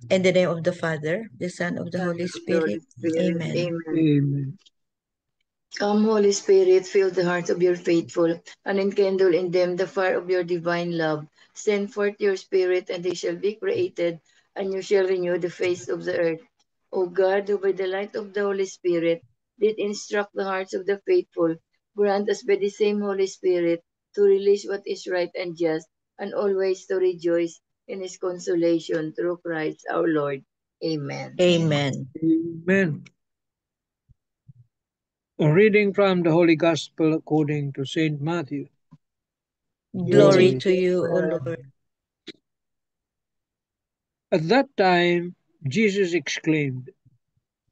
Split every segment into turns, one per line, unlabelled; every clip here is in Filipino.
In the name of the Father, the Son, of the Holy Spirit. Amen.
Amen.
Amen.
Come, Holy Spirit, fill the hearts of your faithful, and enkindle in them the fire of your divine love. Send forth your Spirit, and they shall be created, and you shall renew the face of the earth. O God, who by the light of the Holy Spirit did instruct the hearts of the faithful, grant us by the same Holy Spirit to release what is right and just, and always to rejoice in his consolation through Christ our Lord. Amen.
Amen.
Amen. A reading from the Holy Gospel according to Saint Matthew.
Glory to you, O Lord.
At that time, Jesus exclaimed,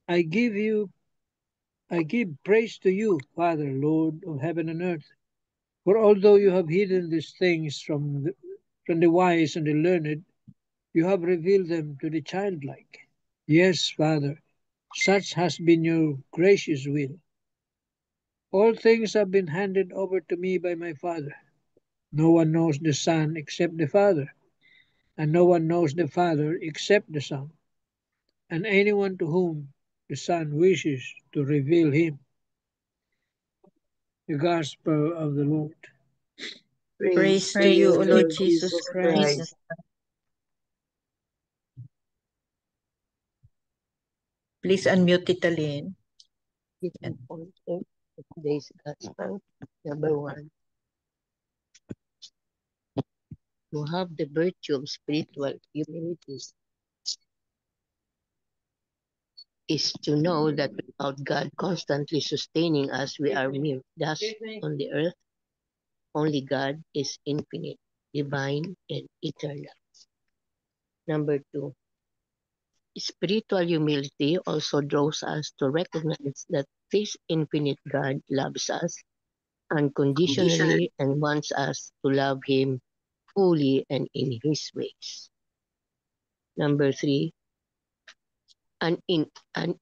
I give praise to you, Father, Lord of heaven and earth. For although you have hidden these things from the wise and the learned, you have revealed them to the childlike. Yes, Father, such has been your gracious will. All things have been handed over to me by my Father. No one knows the Son except the Father, and no one knows the Father except the Son, and anyone to whom the Son wishes to reveal him. The Gospel of the Lord.
Praise to you, O Lord Jesus Christ. Please unmute Tita Lynn.
Today's Gospel, number 1. To have the virtue of spiritual humility is to know that without God constantly sustaining us, we are mere dust on the earth. Only God is infinite, divine, and eternal. Number 2. Spiritual humility also draws us to recognize that this infinite God loves us unconditionally and wants us to love Him fully and in His ways. Number 3, an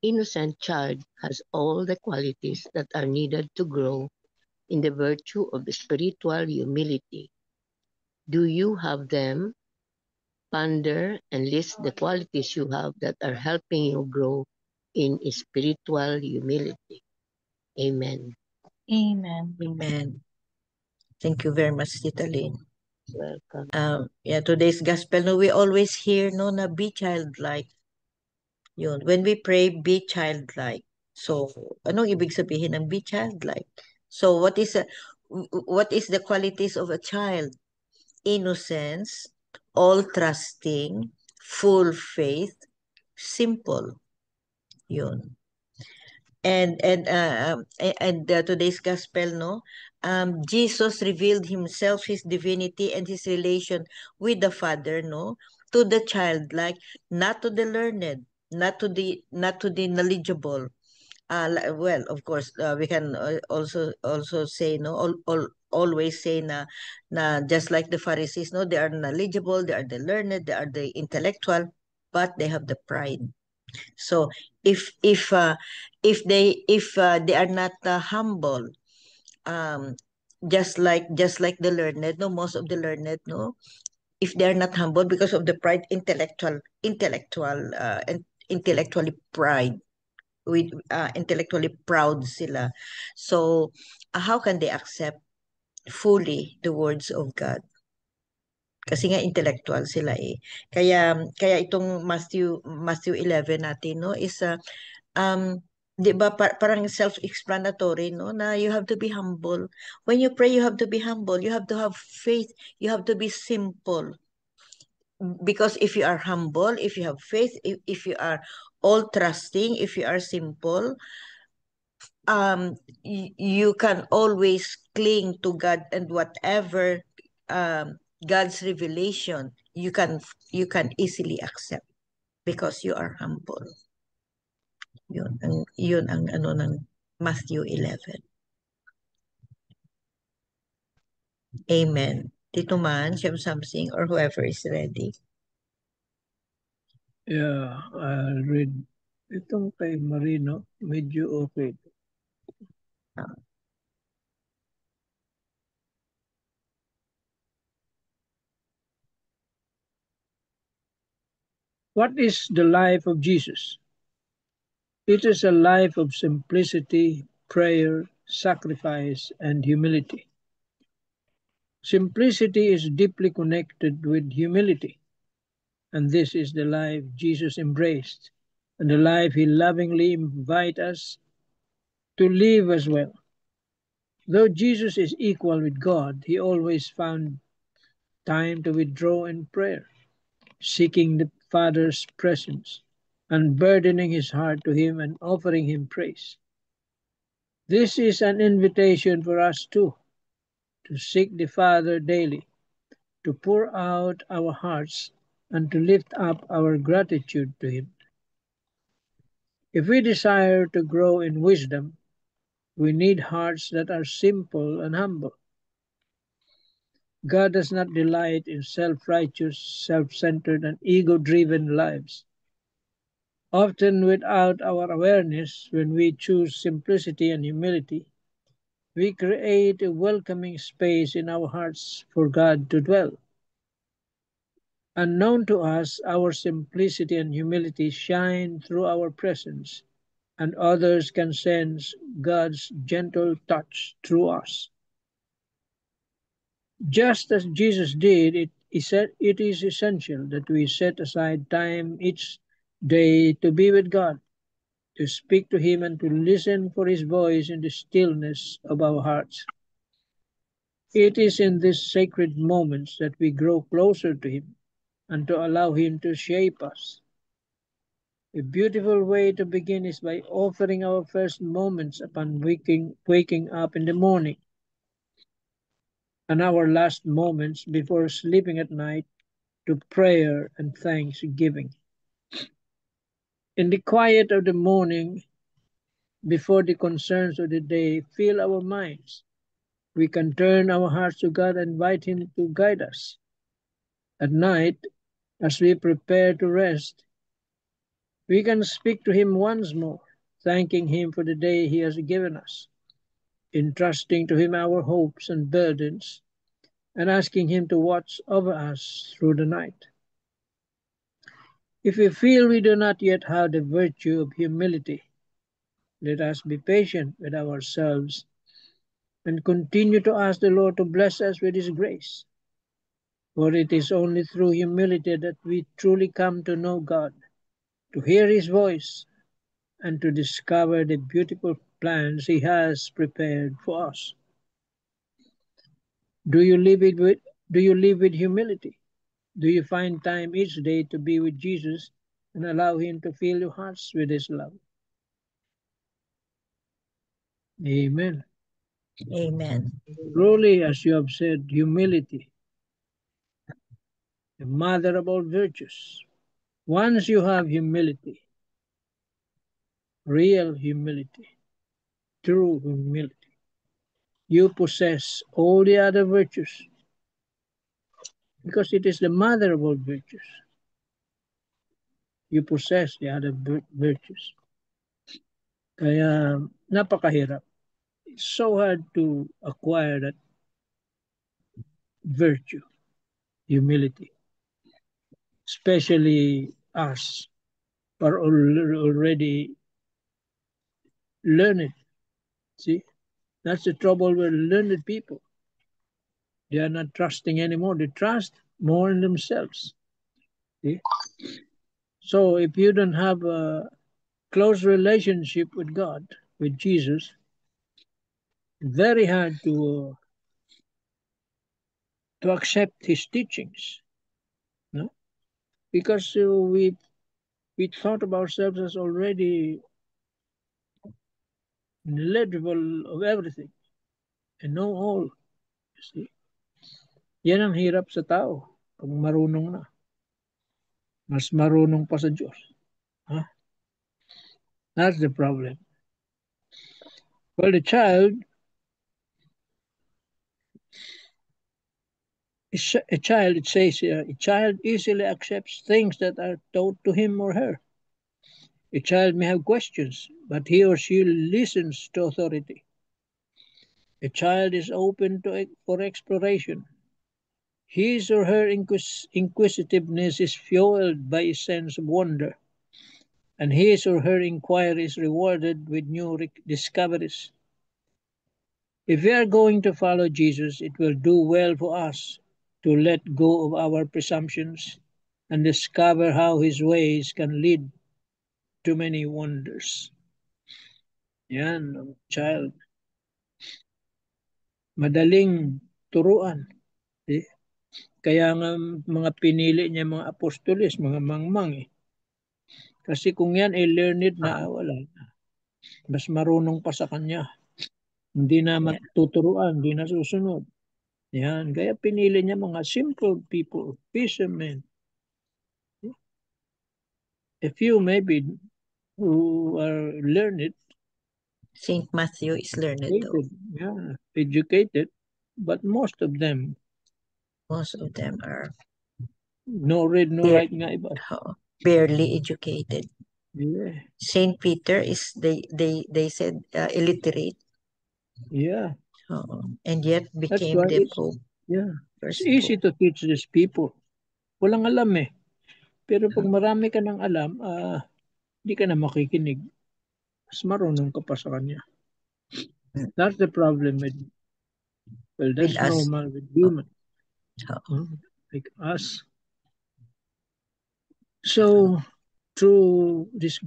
innocent child has all the qualities that are needed to grow in the virtue of spiritual humility. Do you have them? Ponder and list the qualities you have that are helping you grow in spiritual humility. Amen.
Amen. Amen. Thank you very much, Tita Lynn.
Welcome.
Today's gospel, no, we always hear, no, na be childlike. Yun, when we pray, be childlike. So, anong ibig sabihin ng be childlike? So, what is the qualities of a child? Innocence, all trusting, full faith, simple. Yun. And today's gospel, no, Jesus revealed himself, his divinity, and his relation with the Father, no, to the childlike, not to the learned, not to the knowledgeable. Well, of course, we can also say, no, always say na just like the Pharisees, no, they are knowledgeable, they are the learned, they are the intellectual, but they have the pride. So if they are not humble, um, just like the learned, no, most of the learned, no, if they are not humble because of the pride, and intellectually pride, with intellectually proud sila. So how can they accept fully the words of God? Kasi nga intellectual sila eh. Kaya itong Matthew 11 natin, no, is 'di ba, parang self-explanatory, no, na you have to be humble. When you pray, you have to be humble. You have to have faith. You have to be simple. Because if you are humble, if you have faith, if you are all trusting, if you are simple, you can always cling to God, and whatever God's revelation, you can easily accept because you are humble. Yun ang ano ng Matthew 11. Amen. Tito Man, you have something, or whoever is ready.
Yeah, I'll read. Itong kay Marino, medyo okay. What is the life of Jesus? It is a life of simplicity, prayer, sacrifice, and humility. Simplicity is deeply connected with humility, and this is the life Jesus embraced, and the life he lovingly invites us to live as well. Though Jesus is equal with God, he always found time to withdraw in prayer, seeking the Father's presence, unburdening his heart to him and offering him praise. This is an invitation for us too, to seek the Father daily, to pour out our hearts, and to lift up our gratitude to him. If we desire to grow in wisdom, we need hearts that are simple and humble. God does not delight in self-righteous, self-centered, and ego-driven lives. Often without our awareness, when we choose simplicity and humility, we create a welcoming space in our hearts for God to dwell. Unknown to us, our simplicity and humility shine through our presence, and others can sense God's gentle touch through us. Just as Jesus did, it is essential that we set aside time each day to be with God, to speak to him, and to listen for his voice in the stillness of our hearts. It is in these sacred moments that we grow closer to him and to allow him to shape us. A beautiful way to begin is by offering our first moments upon waking up in the morning, and our last moments before sleeping at night to prayer and thanksgiving. In the quiet of the morning, before the concerns of the day fill our minds, we can turn our hearts to God and invite him to guide us. At night, as we prepare to rest, we can speak to him once more, thanking him for the day he has given us, entrusting to him our hopes and burdens, and asking him to watch over us through the night. If we feel we do not yet have the virtue of humility, let us be patient with ourselves and continue to ask the Lord to bless us with his grace. For it is only through humility that we truly come to know God, to hear his voice, and to discover the beautiful plans he has prepared for us. Do you live with humility? Do you find time each day to be with Jesus and allow him to fill your hearts with his love? Amen.
Amen.
Truly, as you have said, humility, the mother of all virtues. Once you have humility, real humility, true humility, you possess all the other virtues because it is the mother of all virtues. You possess the other virtues. Kaya napakahirap. It's so hard to acquire that virtue, humility, especially us who are already learned. See, that's the trouble with learned people. They are not trusting anymore. They trust more in themselves. See? So if you don't have a close relationship with God, with Jesus, very hard to accept his teachings. No? Because we thought of ourselves as already knowledgeable of everything and know all. You see? Yan ang hirap sa tao pag marunong na. Mas marunong pa sa Diyos. Huh? That's the problem. Well, a child it says here, a child easily accepts things that are taught to him or her. A child may have questions, but he or she listens to authority. A child is open for exploration. His or her inquisitiveness is fueled by a sense of wonder, and his or her inquiry is rewarded with new discoveries. If we are going to follow Jesus, it will do well for us to let go of our presumptions and discover how his ways can lead to many wonders. Yan, ang child. Madaling turuan. Kaya nga mga pinili niya mga apostoles, mga mangmang eh. Kasi kung yan ay learned na, wala na. Mas marunong pa sa kanya. Hindi na matuturuan, hindi na susunod. Yan, kaya pinili niya mga simple people, fishermen. A few maybe who are learned.
Saint Matthew is learned though.
Yeah, educated, but most of them
are
no read, no write nga iba.
Barely educated.
Yeah.
Saint Peter is they said illiterate.
Yeah.
And yet became the Pope.
Yeah. It's easy to teach these people. Walang alam eh. Pero pag marami ka ng alam, di ka na makikinig. Mas marunong ka pa sa kanya. That's the problem with, well, that's with normal us. With human. Like us. So, through this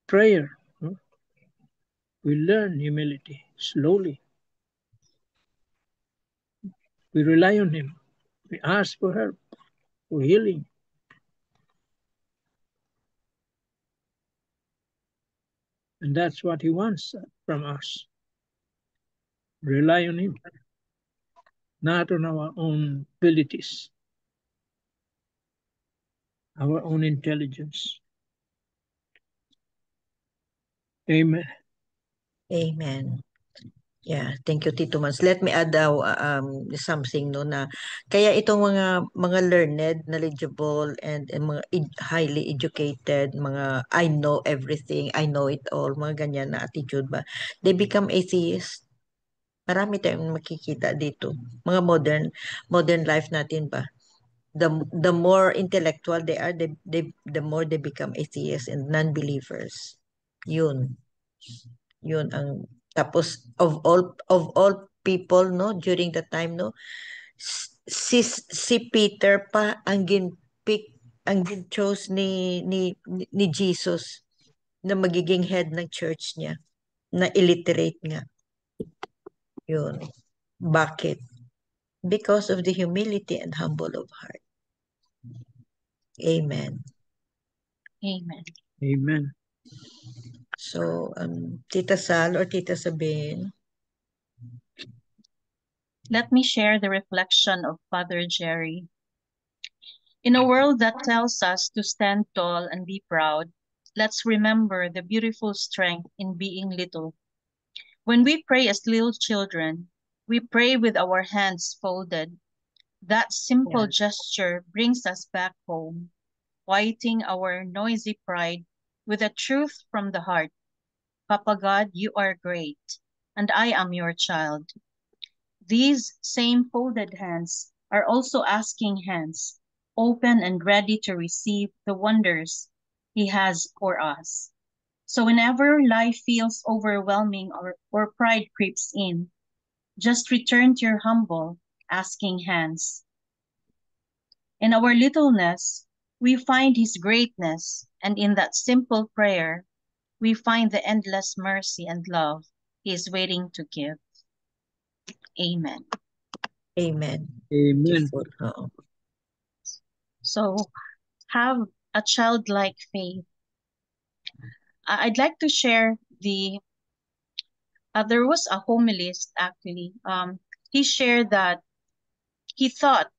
prayer, we learn humility slowly. We rely on him. We ask for help, for healing. And that's what he wants from us. Rely on him, not on our own abilities, our own intelligence. Amen.
Amen. Yeah, thank you, Tito Mans. Let me add something no na kaya itong mga learned, knowledgeable and mga highly educated, mga I know everything, I know it all, mga ganyan na attitude ba. They become atheists. Marami tayong makikita dito. Mga modern life natin ba. The more intellectual they are, the more they become atheists and non-believers. Yun ang tapos of all people no during the time no si Peter pa ang chose ni Jesus na magiging head ng church niya na illiterate nga. Yun. Bakit? Because of the humility and humble of heart. Amen.
Amen.
Amen.
So, Tita Sal or Tita Sabine?
Let me share the reflection of Father Jerry. In a world that tells us to stand tall and be proud, let's remember the beautiful strength in being little. When we pray as little children, we pray with our hands folded. That simple gesture brings us back home, quieting our noisy pride with a truth from the heart. Papa God, you are great, and I am your child. These same folded hands are also asking hands, open and ready to receive the wonders He has for us. So whenever life feels overwhelming or pride creeps in, just return to your humble, asking hands. In our littleness, we find His greatness, and in that simple prayer, we find the endless mercy and love He is waiting to give. Amen.
Amen.
Amen.
So, have a childlike faith. I'd like to share there was a homilist actually. He shared that he thought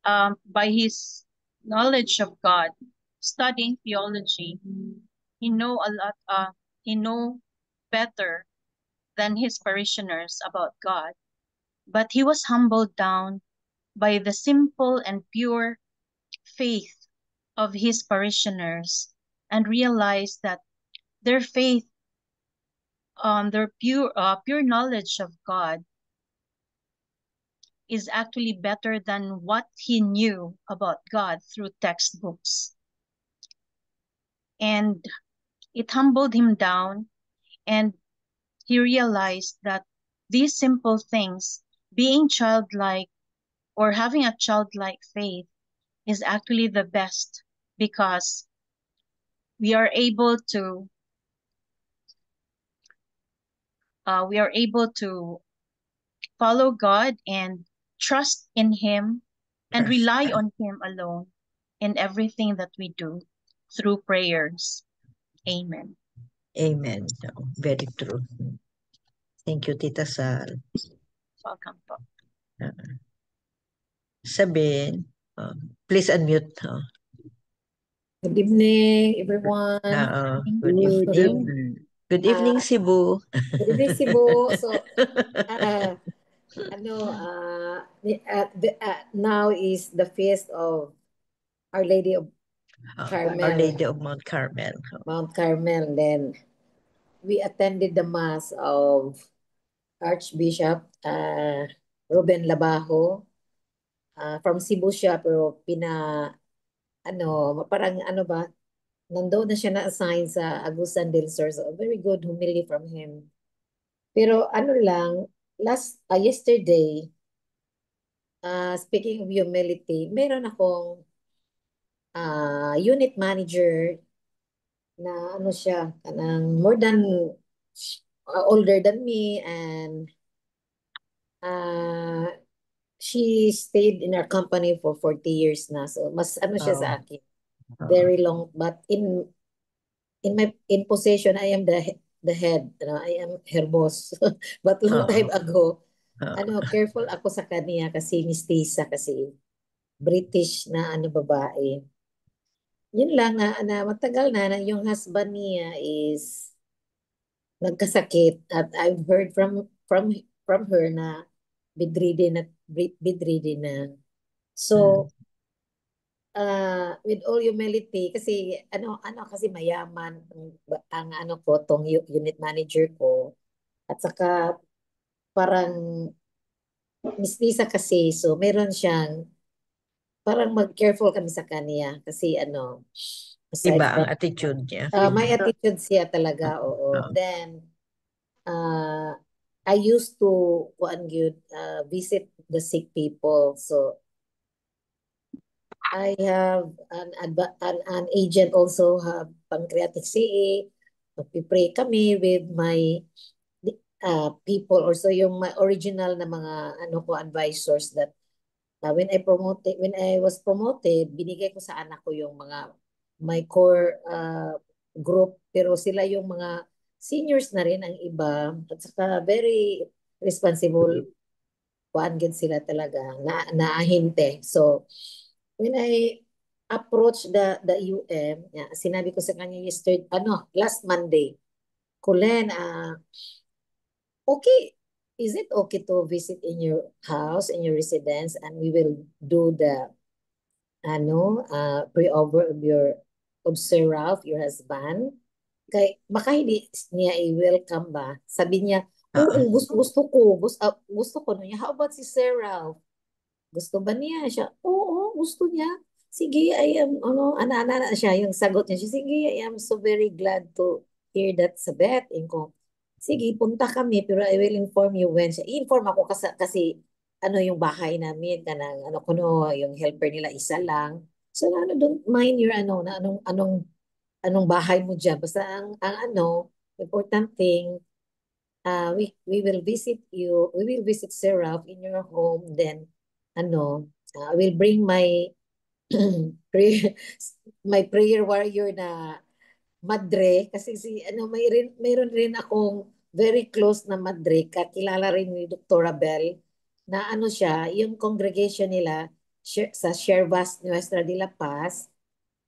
by his knowledge of God, studying theology, he know better than his parishioners about God. But he was humbled down by the simple and pure faith of his parishioners and realized that their faith, their pure knowledge of God is actually better than what he knew about God through textbooks. And it humbled him down, and he realized that these simple things, being childlike or having a childlike faith, is actually the best, because we are able to follow God and trust in Him and rely on Him alone in everything that we do through prayers. Amen.
Amen. No, very true. Thank you, Tita Sal.
Welcome po.
Sabine, please unmute.
Good evening, everyone.
Good
Good
evening.
evening.
Good evening, Cebu.
Good evening, Cebu. So, now is the feast of Our Lady of Carmel.
Our Lady of Mount Carmel.
Mount Carmel. Then we attended the mass of Archbishop Ruben Labajo from Cebu siya, pero nandoon na siya na-assign sa Agusan del Sur. So, very good homily from him. Pero yesterday, speaking of humility, meron akong unit manager na siya, more than older than me, and she stayed in our company for 40 years na. So mas siya sa akin. Very long, but in position, I am the head. I am her boss. But long time ago, careful ako sa kanya kasi mistisa kasi British na babae. Yun lang na matagal na yung husband niya is nagkasakit, at I've heard from her na bedridden na. So with all humility, kasi kasi mayaman ang ko, tong unit manager ko, at saka parang mistisa kasi, so meron siyang parang mag-careful kami sa kanya kasi aside
Iba ang
from
attitude niya.
may attitude siya talaga, oo. Then I used to visit the sick people. So I have an agent also have pancreatic CA. Magpipray kami with my people, also yung my original na mga advisors that when I was promoted, binigay ko sa anak ko yung mga my core group, pero sila yung mga seniors na rin ang iba, at saka very responsible sila talaga na ahente. So when I approached the sinabi ko sa kanya last Monday, Kulen, okay, is it okay to visit in your house, in your residence, and we will do the pre-over of Sir Ralph, your husband? Kay baka hindi niya i-welcome ba? Sabi niya, oo, gusto ko niya. How about si Sir Ralph? Gusto ba niya siya? Oo, gusto niya. Sige, I am, ana-ana siya, yung sagot niya. Sige, I am so very glad to hear that, Sabeth. Sige, punta kami, pero I will inform you when siya. I-inform ako kasi yung bahay namin, yung helper nila isa lang. So, don't mind your, anong bahay mo dyan. Basta important thing, we will visit you, we will visit Sir Ralph in your home, then, I will bring my prayer warrior na madre, kasi mayroon rin akong very close na madre, kakilala rin ni Dr. Abel, na siya, yung congregation nila sa Shervas Nuestra de la Paz,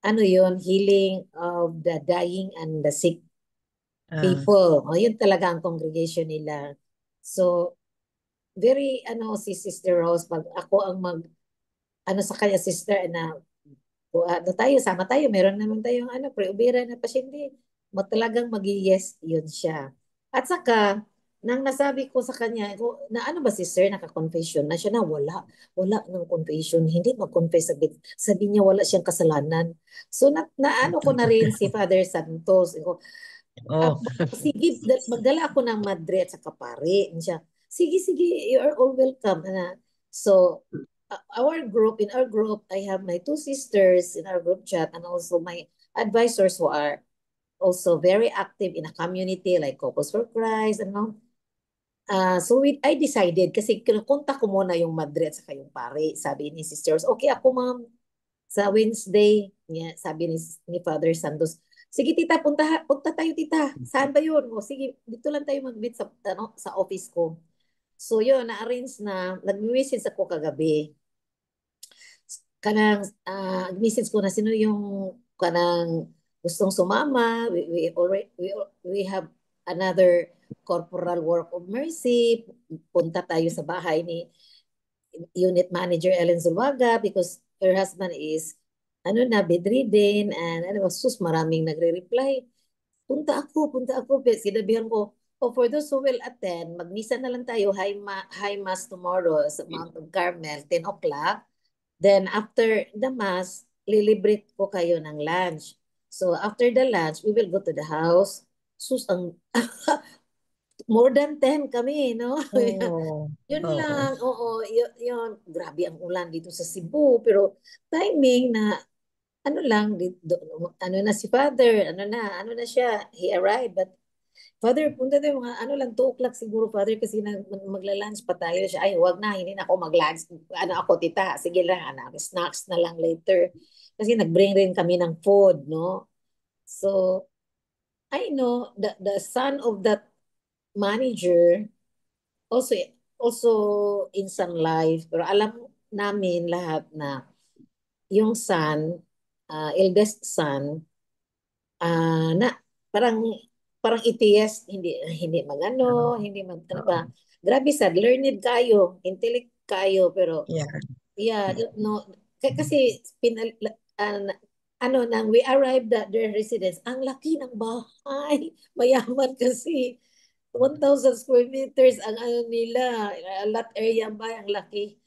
yun, healing of the dying and the sick people. Yun talaga ang congregation nila. So, very, si Sister Rose, pag ako ang sa kanya, sister, sama tayo, meron naman tayong pre-ubera na pasyente, talagang mag-yes yun siya. At saka, nang nasabi ko sa kanya, na ano ba si sir, naka-confession na siya na, wala ng confession, hindi mag-confess sabi niya wala siyang kasalanan. So, naano ko na rin si Father Santos.
Oh.
Sige, magdala ako ng madre at saka pare. Siya, sige, you are all welcome. So, in our group, I have my two sisters in our group chat and also my advisors who are also very active in a community like Couples for Christ, ano. So I decided, kasi kinukontak ko muna yung madre at saka yung pare. Sabi ni sisters, okay ako ma'am, sa Wednesday, sabi ni Father Santos, sige tita, punta tayo tita. Saan ba yun? O sige, dito lang tayo mag-meet sa office ko. So yun, na-arrange na, nag-message ako kagabi. Message ko na sino yung kanang gustong sumama. We have another corporal work of mercy. Punta tayo sa bahay ni Unit Manager Ellen Zuluaga because her husband is bedridden and maraming nagre-reply. Punta ako. Sinabihan ko, for those who will attend, magmisa na lang tayo, high mass tomorrow sa Mount of Carmel, 10 o'clock. Then after the mass, lilibre ko kayo ng lunch. So after the lunch, we will go to the house. More than 10 kami, no?
Oh.
Yun lang, oo, yun. Grabe ang ulan dito sa Cebu. Pero timing na, si Father, ano na siya, he arrived. But Father, punta tayo mga lang, 2 o'clock siguro, Father, kasi magla-lunch pa tayo. Siya, ay, wag na, hindi na ako mag-lunch. Ako, tita, sige lang, snacks na lang later. Kasi nag-bring rin kami ng food, no? So, I know, the son of that manager, also in Sun Life, pero alam namin lahat na yung son, eldest son, na parang ETS, hindi magano, hindi ano ba. Grabe sad, learned kayo, intellect kayo, pero
Yeah.
no, kasi nang we arrived at their residence, ang laki ng bahay, mayaman kasi. 1,000 square meters ang nila, lot area ba, ang laki.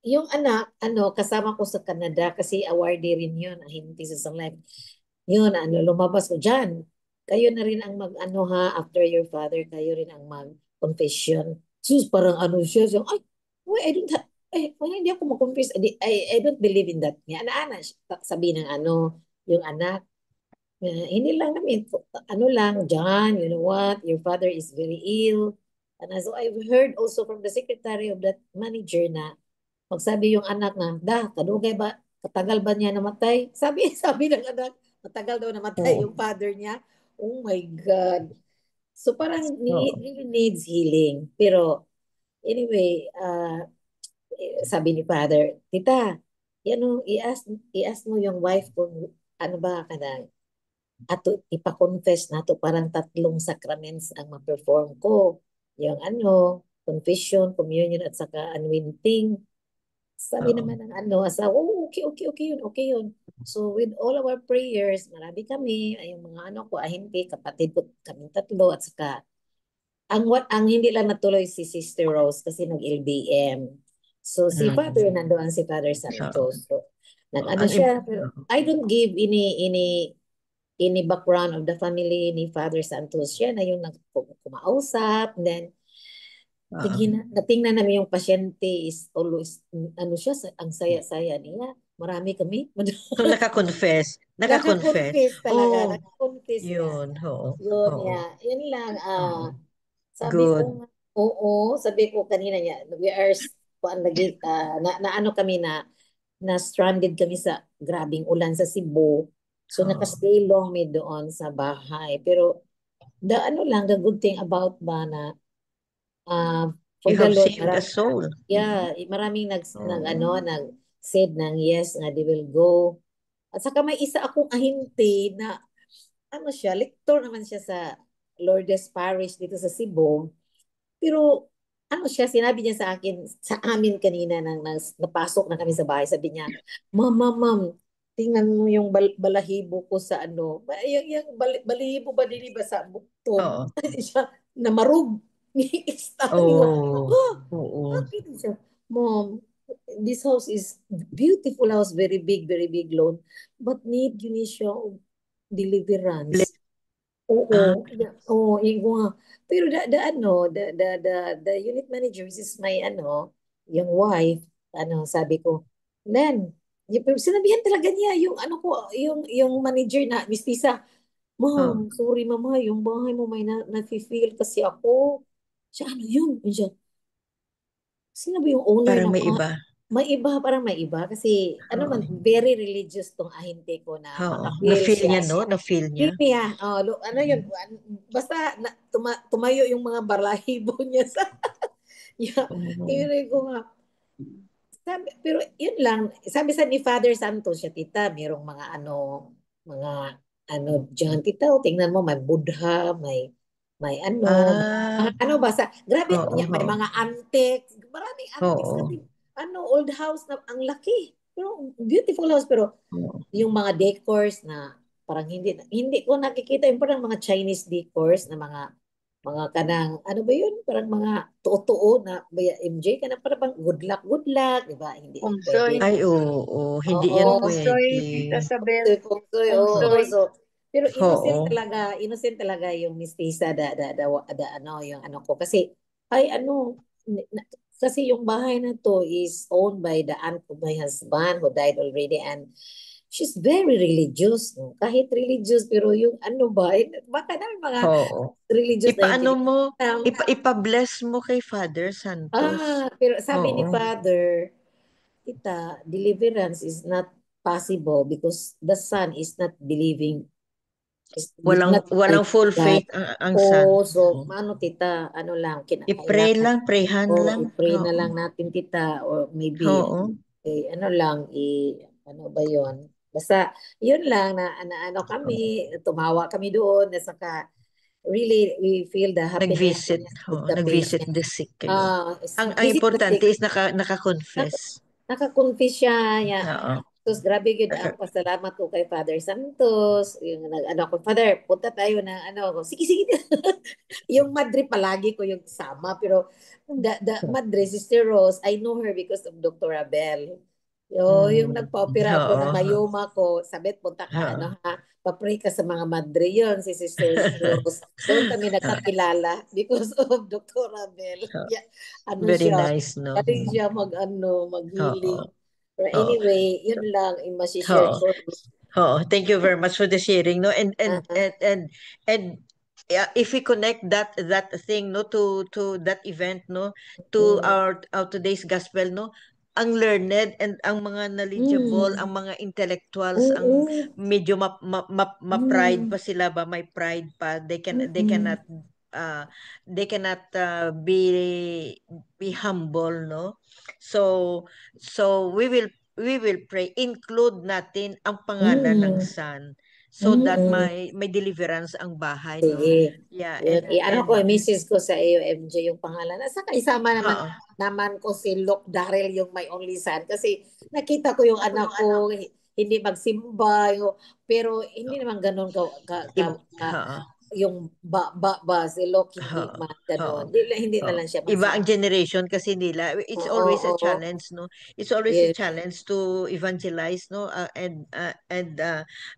Yung anak, kasama ko sa Canada kasi awardee rin yun, hindi sa Sun Life. Yun, lumabas ko dyan. Kayo na rin ang after your father, kayo rin ang mag-confession. Sus, parang siya, ay, why, I don't have, why hindi ako mag-confess? I don't believe in that. Ana, sabi ng yung anak, hindi lang namin, John, you know what, your father is very ill. And so I've heard also from the secretary of that manager na magsabi yung anak na, kadugay ba, katagal ba niya namatay? Sabi ng anak, matagal daw namatay yung father niya. Oh my God. So parang really needs healing. Pero anyway, sabi ni father, tita, i-ask mo yung wife kung ano ba kanang ato ipa-confess nato parang 3 sacraments ang ma-perform ko. Yung confession, communion at saka anointing. Sabi naman ng asawa, okay yun. So with all our prayers, marami kami, ay yung mga ko, hindi, kapatid ko, kaming 3 at saka ang hindi lang natuloy si Sister Rose kasi nag-LBM. So si Father, nandoon si Father Santos. So, siya, pero I don't give any background of the family ni Father Santos. Siya na yung kumausap. Then, natingnan namin yung pasyente is always, siya, ang saya-saya niya. Marami kami.
So, naka-confess.
Naka-confess talaga. Naka-confess
yun,
Yun, Yun lang. Sabi
Good.
ko, sabi ko kanina niya, we are, lagi, kami na stranded kami sa grabing ulan sa Cebu. So, nakastay long me doon sa bahay. Pero, the good thing about ba na, for
You
the
have
Lord,
saved a soul.
maraming nag-said ng yes, nga they will go. At saka may isa akong ahinte na, siya, lector naman siya sa Lourdes Parish dito sa Cebu. Pero, siya, sinabi niya sa akin, sa amin kanina, napasok na kami sa bahay, sabi niya, Ma'am, tingnan mo yung balahibo ko sa ano. Yung balahibo ba din ba sa bukton?
Oo.
Siya namarug. Sabi ko,
Oh, oo.
bakit siya? Mom, this house is beautiful house, very big loan. But need yun siya of deliverance.
Ah,
Oo, nga. Pero the unit manager, which is my yung wife, sabi ko, Len, sinabihan talaga niya yung yung manager na, Miss Tisa,
oh,
Ma'am, sorry mama, yung bahay mo may na-feel kasi ako. Siya, ano yun? Siya, sino ba yung owner
parang
ng
may
mga,
iba.
parang may iba. Kasi,
Oo.
very religious tong ahente ko na
Oo.
makapil
Na-feel
siya.
niya, no? Na-feel niya.
Niya, ano yun, basta tumayo yung mga balahibo niya sa, yeah,
Oo.
ko nga, pero yun lang, sabi sa ni Father Santos siya, tita, merong mga dyan, tita, tingnan mo, may Buddha, may
Ah,
basta, grabe,
oo,
may
oo.
mga antiques, maraming antiques
Oo.
kasi, old house na, ang laki, pero beautiful house, pero
Oo.
yung mga decors na parang hindi ko nakikita yung parang mga Chinese decors na mga kanang ano ba yun, parang mga tuo na MJ ka na parang bang good luck, di ba? Hindi pwede.
Umsoy.
Ay, oo. Hindi yan
Oo,
Umsoy,
pwede.
Tita Sabel.
kungsoy, oo.
Umsoy.
So, pero
Oo.
innocent talaga yung mistisa yung ano ko kasi ay kasi yung bahay na to is owned by the aunt of my husband who died already, and she's very religious, no? Kahit religious, pero yung baka naman mga
Oo.
religious na
Ipaano
hindi.
mo, ipa-bless mo kay Father Santos.
Pero sabi ni
Oo.
Father, tita, deliverance is not possible because the son is not believing, is
Walang
not
walang
like
full
God.
faith ang son.
So,
Oo.
tita, lang,
I-pray
kinakailangan.
lang, prayhan lang.
I-pray na
Oo.
lang natin, tita, or maybe,
Oo.
ano ba yon? Basta, yun lang na kami, tumawa kami doon, na saka, really, we feel the happiness
Nag-visit.
of
Oo.
the
Nag-visit
patient.
the sick kayo. Ang
Visit the
importante
sick.
is naka-confess.
Naka-confess siya.
Oo.
Tapos grabe good ang pasalamat ko kay Father Santos. Yung ko, Father, punta tayo ng sige. Yung Madre palagi ko yung sama. Pero the Madre, Sister Rose, I know her because of Dr. Abel. Yung nagpa-opera ako ng
Oo.
mayoma ko, sabit, punta ka,
Oo.
pa-pray ka sa mga Madre. Yun, si Sister Rose. Doon kami nagkakilala because of Dr. Abel. Yeah,
Very
siya,
nice, no?
galing siya
Oo.
mag-healing. But
Oo.
anyway, yun lang yung share
Oo.
ko.
Oo. Thank you very much for the sharing, no?
Uh-huh.
And yeah, if we connect that thing, no, to that event, no, to our today's gospel, no, ang learned and ang mga knowledgeable, ang mga intellectuals, ang
Oo.
medyo ma-pride pa sila ba, may pride pa. They cannot uh be humble, no? So we will pray, include natin ang pangalan ng Son so that may deliverance ang bahay, no?
Sige.
Yeah,
Yun. Ko, misis ko sa iyo, MJ, yung pangalan. Saka isama
Oo.
naman ko si Luke Darrell, yung my only son. Kasi nakita ko yung anak ko, hindi magsimba. Pero hindi naman ganun
Oo.
yung si Luke, hindi
Oo.
man
Oo.
ganun. Hindi na
Oo.
lang siya
Iba ang
magsimba.
generation kasi nila. It's always a
Oo.
challenge, no? It's always a
Yes.
challenge to evangelize, no?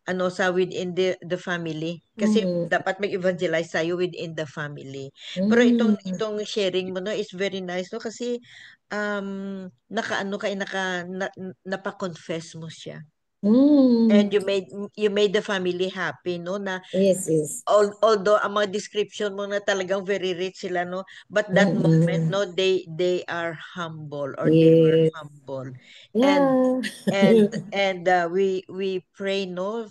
Ano sa within the family. Kasi dapat mag-evangelize tayo within the family. Pero itong sharing mo, no, is very nice, no? Kasi nakaano ka, napa-confess mo siya. And you made the family happy, no? Na
Yes, yes.
although ang mga description mo na talagang very rich sila, no, but that moment, no, they are humble, or they were
Yes.
humble.
Yeah.
We pray, no,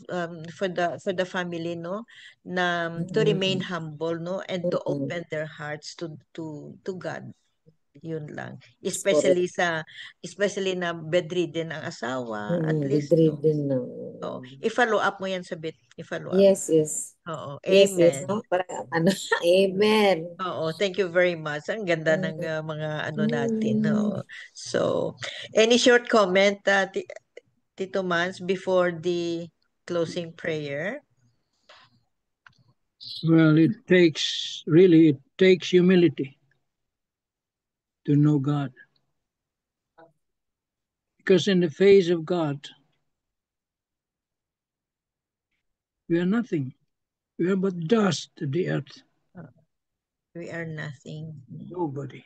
for the family, no, na to remain humble, no, and to open their hearts to God. Yun lang,
Correct.
especially na bedridden ang asawa, at least, no.
Bedridden na.
Oo. I-follow up mo yan sa i-follow up.
Yes, yes.
Oo.
Yes, yes.
Amen.
No? Amen.
Oo. Thank you very much. Ang ganda ng mga ano natin.
Mm.
Oo. So, any short comment, Tito Mans, before the closing prayer?
Well, it takes humility to know God. Because in the face of God, we are nothing. We are but dust of the earth.
We are nothing.
Nobody.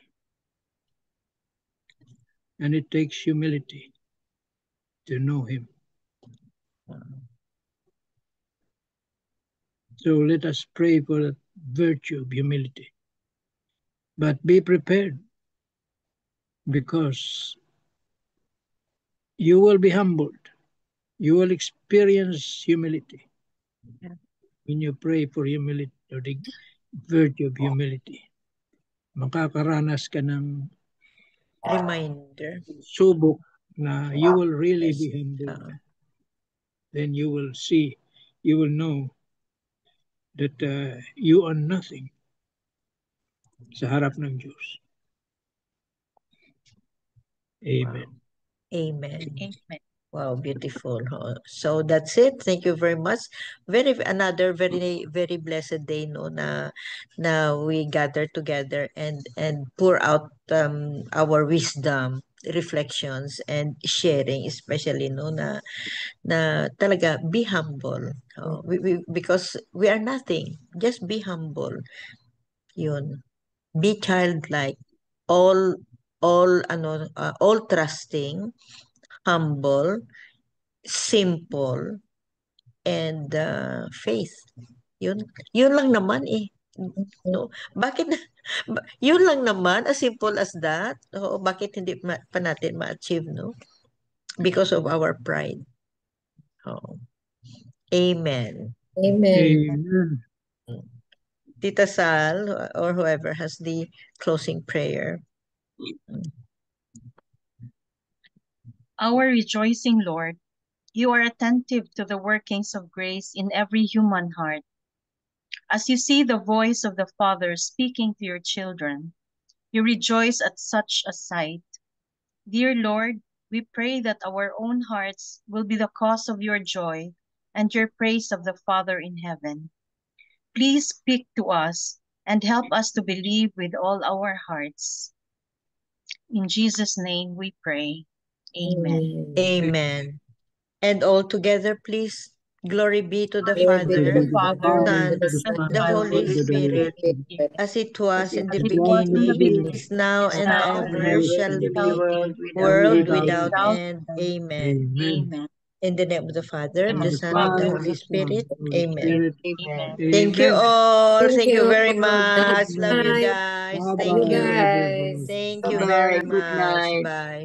And it takes humility to know Him. So let us pray for that virtue of humility. But be prepared, because you will be humbled. You will experience humility when you pray for humility, or the virtue of humility. Makakaranas ka ng
Reminder.
subok na you will really be humbled. Then you will see, you will know that you are nothing sa harap ng Diyos. Amen.
Amen.
Amen.
Wow, beautiful. So that's it. Thank you very much. Another very very blessed day, no, na we gather together and pour out our wisdom, reflections, and sharing, especially, no, na talaga be humble. Because we are nothing. Just be humble. Yun. Be childlike. All trusting, humble, simple, and faith. Yun lang naman eh. No? Bakit yun lang naman, as simple as that? Oo, bakit hindi pa natin ma-achieve, no? Because of our pride. Oo. Amen.
Amen.
Amen.
Tita Sal, or whoever has the closing prayer.
Our rejoicing Lord, you are attentive to the workings of grace in every human heart. As you see the voice of the Father speaking to your children, you rejoice at such a sight. Dear Lord, we pray that our own hearts will be the cause of your joy and your praise of the Father in heaven. Please speak to us and help us to believe with all our hearts. In Jesus' name we pray. Amen.
Amen. And all together, please. Glory be to the
Glory be to
Father,
the Father,
Son,
to the Son,
the
and
Holy
to the
Spirit,
Spirit,
as it was in
As
the
it was in the
beginning,
beginning,
is now,
is
and
now, and
ever
ever
shall
shall
be,
be,
world
without
without end.
end.
Amen.
Amen.
Amen.
In the name of the Father,
In
the
the
Son, and the
Father,
Holy
Father,
Spirit.
Son, Holy
Amen.
Spirit.
Amen.
Thank you
Amen.
all.
Thank
Thank you
you.
very
God
much. Love you
bless.
guys.
Bye
Thank
You
bye,
you.
guys.
everyone.
Thank you
Bye-bye.
very
Good
much.
night.
Bye.